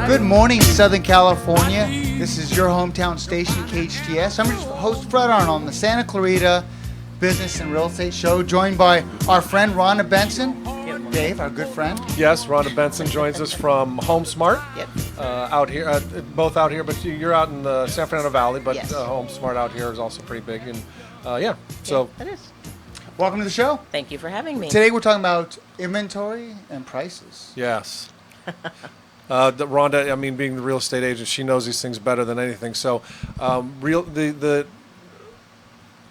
Good morning, Southern California. This is your hometown station, KHTS. I'm your host, Fred Arnold, on the Santa Clarita Business and Real Estate Show, joined by our friend, Rhonda Benson. Dave, our good friend. Yes, Rhonda Benson joins us from HomeSmart. Yep. Out here, both out here, but you're out in the San Fernando Valley, but Yes. HomeSmart out here is also pretty big. And So it is. Welcome to the show. Thank you for having me. Today we're talking about inventory and prices. yes. Rhonda, I mean, being the real estate agent, she knows these things better than anything. So, the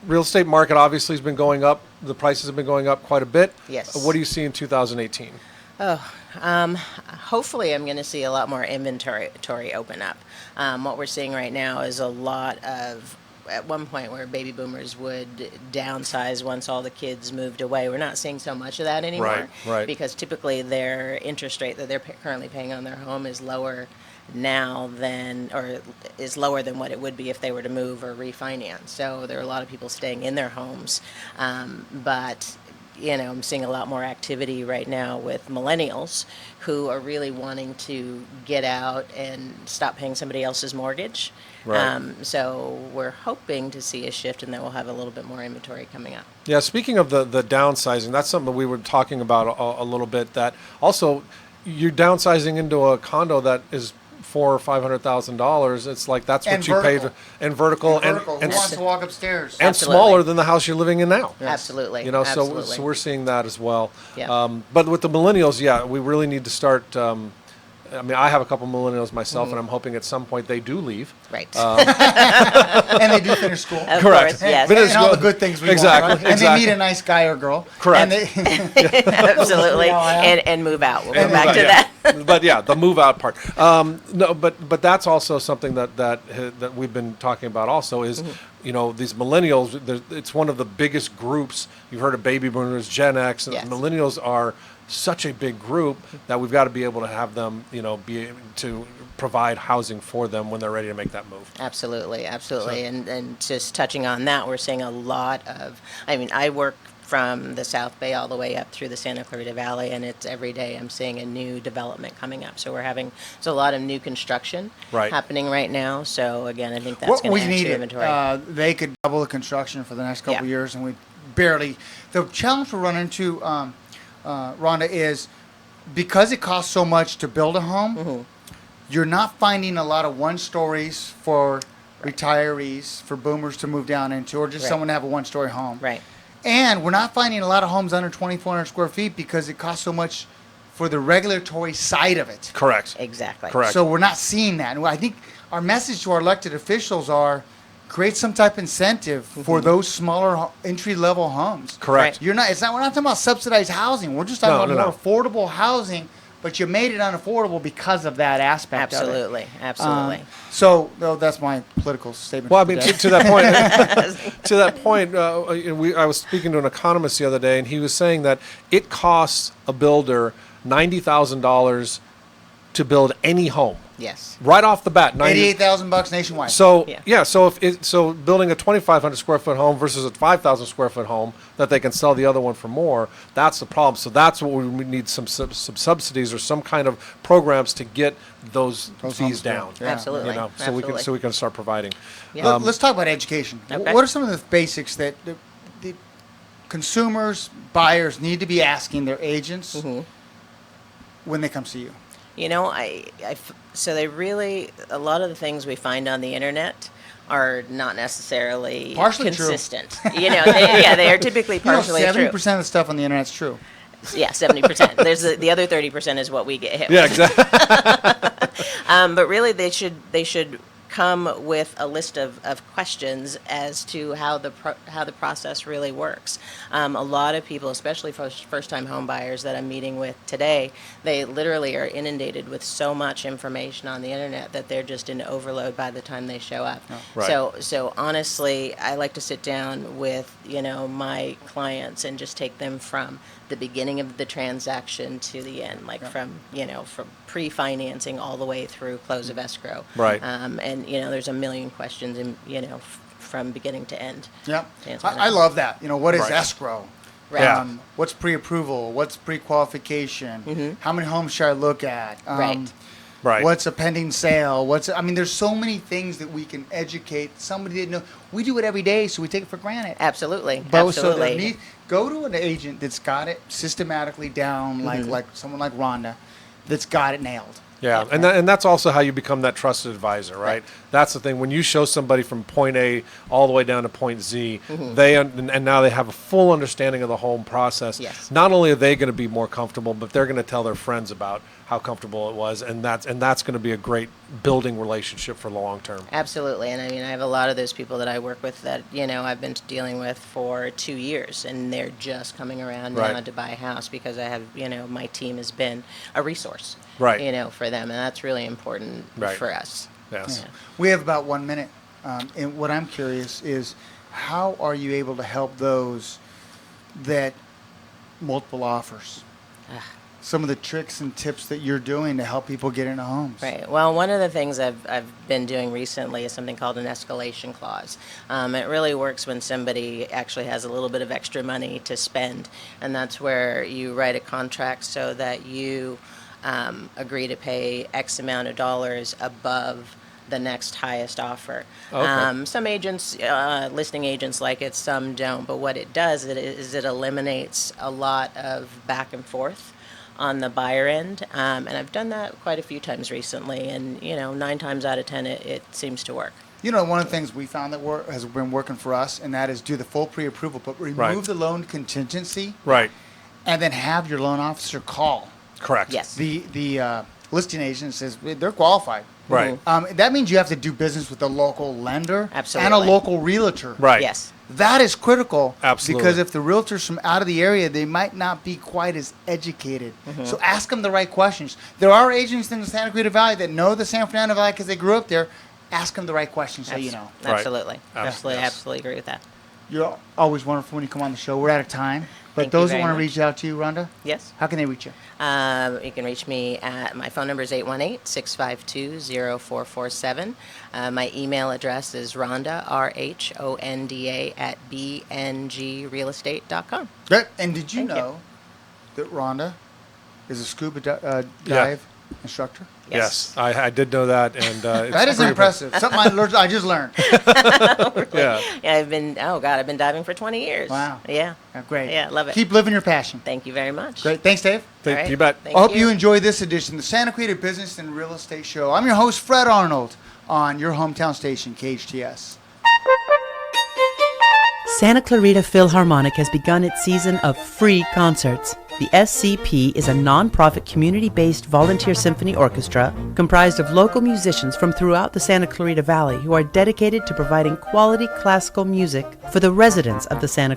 real estate market obviously has been going up. The prices have been going up quite a bit. Yes. What do you see in 2018? Hopefully I'm going to see a lot more inventory open up. What we're seeing right now is a lot of, at one point where baby boomers would downsize once all the kids moved away. We're not seeing so much of that anymore. Right. Because typically their interest rate that they're currently paying on their home is lower now than, or is lower than what it would be if they were to move or refinance. So there are a lot of people staying in their homes. But I'm seeing a lot more activity right now with millennials who are really wanting to get out and stop paying somebody else's mortgage. Right. So we're hoping to see a shift, and then we'll have a little bit more inventory coming up. Yeah, speaking of the downsizing, that's something that we were talking about a little bit. That also, you're downsizing into a condo that is $400,000 or $500,000. It's like that's And what you vertical. paid, and vertical, Who and wants to walk upstairs? and Absolutely. smaller than the house you're living in now. Yes. Absolutely. So Absolutely. we're seeing that as well. Yeah. But with the millennials, yeah, we really need to start. I mean, I have a couple millennials myself, and I'm hoping at some point they do leave. Right. And they do finish school. Of Correct. course, yes. But And all the good things we Exactly, want. Right? And exactly. they meet a nice guy or girl. Correct. And Absolutely. Yeah. And move out. We'll go And back move to Yeah. that. But yeah, the move out part. No, but that's also something that we've been talking about. Also, is these millennials. It's one of the biggest groups. You've heard of baby boomers, Gen X, and Yes. millennials are such a big group that we've got to be able to have them, be able to provide housing for them when they're ready to make that move. Absolutely. And just touching on that, we're seeing a lot of, I work from the South Bay all the way up through the Santa Clarita Valley, and it's every day I'm seeing a new development coming up. So there's a lot of new construction happening right now. So again, I think that's what going we to add need to inventory. they could double the construction for the next couple of Yeah. years, and we barely. The challenge we run into, Rhonda, is because it costs so much to build a home. You're not finding a lot of one-stories for retirees, for boomers to move down into, or just Right. someone to have a one-story home. Right. And we're not finding a lot of homes under 2,400 square feet because it costs so much for the regulatory side of it. Correct. Exactly. Correct. So we're not seeing that. And I think our message to our elected officials are create some type of incentive for those smaller entry-level homes. Correct. We're not talking about subsidized housing. We're just talking about more affordable housing, but you made it unaffordable because of that aspect of it. Absolutely. So that's my political statement. Well, I for mean, today. to that point, I was speaking to an economist the other day, and he was saying that it costs a builder $90,000 to build any home. Yes. Right off the bat, $88,000 nationwide. So Yeah. so building a 2,500 square foot home versus a 5,000 square foot home that they can sell the other one for more. That's the problem. So that's what we need, some subsidies or some kind of programs to get those fees homes down. built. Yeah. Absolutely. So we can start providing. Yeah. Let's talk about education. Okay. What are some of the basics that the consumers, buyers need to be asking their agents when they come see you? So a lot of the things we find on the internet are not necessarily Partially true. consistent. They are typically partially 70% true. of the stuff on the internet's true. Yeah, 70%. There's the other 30% is what we get hit with. Yeah, exactly. But really, they should come with a list of questions as to how the process really works. A lot of people, especially first-time home buyers that I'm meeting with today, they literally are inundated with so much information on the internet that they're just in overload by the time they show up. Right. So honestly, I like to sit down with my clients and just take them from the beginning of the transaction to the end, from pre-financing all the way through close of escrow. Right. And there's a million questions, from beginning to end. Yep. to answer that. I love that. What is Right. escrow? Right. Yeah. What's pre-approval? What's pre-qualification? How many homes should I look at? Right. Right. What's a pending sale? I mean, there's so many things that we can educate somebody that know. We do it every day, so we take it for granted. Absolutely. But so Absolutely. go to an agent that's got it systematically down, Mm-hmm. like someone like Rhonda, that's got it nailed. Yeah, and that's also how you become that trusted advisor, right? That's the thing. When you show somebody from point A all the way down to point Z, and now they have a full understanding of the home process. Yes. Not only are they going to be more comfortable, but they're going to tell their friends about how comfortable it was, and that's going to be a great building relationship for the long term. Absolutely. And I mean, I have a lot of those people that I work with that, I've been dealing with for 2 years, and they're just coming around now Right. to buy a house because I have, my team has been a resource, Right. For them. And that's really important Right. for us. Yes. Yeah. We have about 1 minute, and what I'm curious is, how are you able to help those that multiple offers? Some of the tricks and tips that you're doing to help people get into homes. Right. Well, one of the things I've been doing recently is something called an escalation clause. It really works when somebody actually has a little bit of extra money to spend, and that's where you write a contract so that you agree to pay X amount of dollars above the next highest offer. Okay. Some agents, listing agents like it, some don't, but what it does is it eliminates a lot of back and forth on the buyer end, and I've done that quite a few times recently, and 9 times out of 10 it seems to work. One of the things we found that has been working for us, and that is do the full pre-approval, but remove Right. the loan contingency, Right. and then have your loan officer call Correct. Yes. the listing agent. Says they're qualified. Right. That means you have to do business with a local lender and a Absolutely. local realtor. Right. Yes. That is critical. Absolutely. Because if the realtor's from out of the area, they might not be quite as educated. So ask them the right questions. There are agents in the Santa Clarita Valley that know the San Fernando Valley because they grew up there. Ask them the right questions so you know. Right. Absolutely. Absolutely. Yes. Absolutely agree with that. You're always wonderful when you come on the show. We're out of time. But Thank you those that very want to much. reach out to you, Rhonda, Yes. how can they reach you? You can reach me at my phone number is 818-652-0447. My email address is Rhonda, RHONDA @bngrealestate.com. Great. And did you Thank you. know that Rhonda is a scuba dive instructor? Yes. I did know that, and it's That is pretty impressive. Something I just learned. Yeah. Yeah, I've been diving for 20 years. Wow. Yeah. Great. Yeah, love it. Keep living your passion. Thank you very much. Great. Thanks, Dave. All right. You bet. Thank I hope you enjoy this edition of the Santa Clarita Business and Real Estate Show. I'm your host, Fred Arnold, on your hometown station, KHTS. Santa Clarita Philharmonic has begun its season of free concerts. The SCP is a non-profit community-based volunteer symphony orchestra comprised of local musicians from throughout the Santa Clarita Valley who are dedicated to providing quality classical music for the residents of the Santa